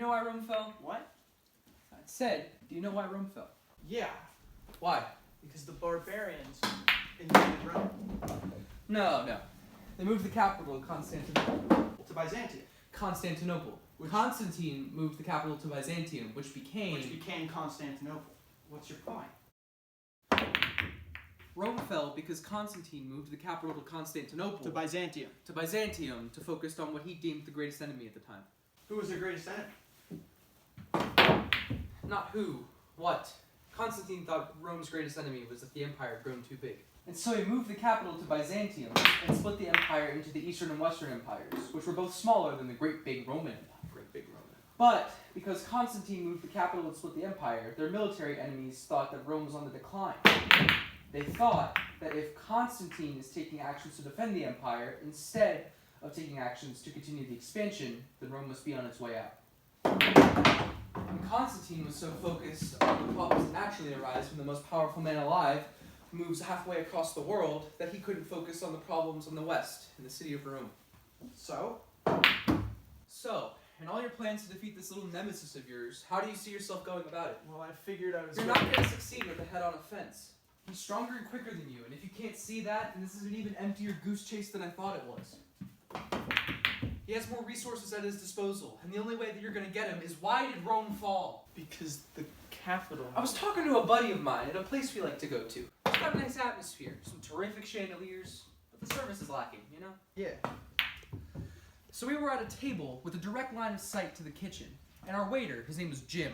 you know why Rome fell? What? I said, do you know why Rome fell? Yeah, Why? because the barbarians invaded Rome. No. They moved the capital to Constantinople. To Byzantium. Constantinople. Which- Constantine moved the capital to Byzantium, which became Constantinople. What's your point? Rome fell because Constantine moved the capital to Constantinople. To Byzantium. To Byzantium to focus on what he deemed the greatest enemy at the time. Who was the greatest enemy? Not who, what. Constantine thought Rome's greatest enemy was that the empire had grown too big. And so he moved the capital to Byzantium and split the empire into the Eastern and Western empires, which were both smaller than the Great Big Roman Empire. But because Constantine moved the capital and split the empire, their military enemies thought that Rome was on the decline. They thought that if Constantine is taking actions to defend the empire instead of taking actions to continue the expansion, then Rome must be on its way out. And Constantine was so focused on the problems that naturally arise when the most powerful man alive moves halfway across the world that he couldn't focus on the problems in the West, in the city of Rome. So, In all your plans to defeat this little nemesis of yours, how do you see yourself going about it? well, I figured I was You're not going to succeed with a head-on offense. He's stronger and quicker than you, and if you can't see that, then this is an even emptier goose chase than I thought it was. He has more resources at his disposal, and the only way that you're going to get him is why did Rome fall? Because the capital... I was talking to a buddy of mine at a place we like to go to. It's got a nice atmosphere, some terrific chandeliers, but the service is lacking, you know? Yeah. So we were at a table with a direct line of sight to the kitchen, and our waiter, his name was Jim,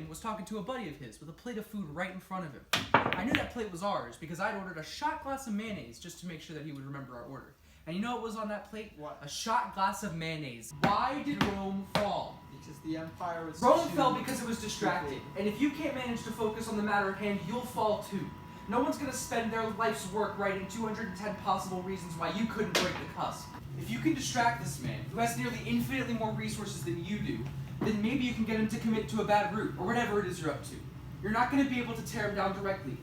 was talking to a buddy of his with a plate of food right in front of him. I knew that plate was ours because I'd ordered a shot glass of mayonnaise just to make sure that he would remember our order. And you know what was on that plate? What? A shot glass of mayonnaise. Why did Rome fall? Because the empire was... Rome fell because it was distracted, and if you can't manage to focus on the matter at hand, you'll fall too. No one's going to spend their life's work writing 210 possible reasons why you couldn't break the cusp. If you can distract this man, who has nearly infinitely more resources than you do, then maybe you can get him to commit to a bad route, or whatever it is you're up to. You're not going to be able to tear him down directly.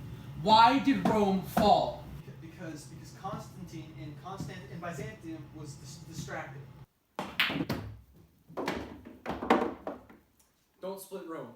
Why did Rome fall? Because Constantine in Byzantium was distracted. Don't split Rome.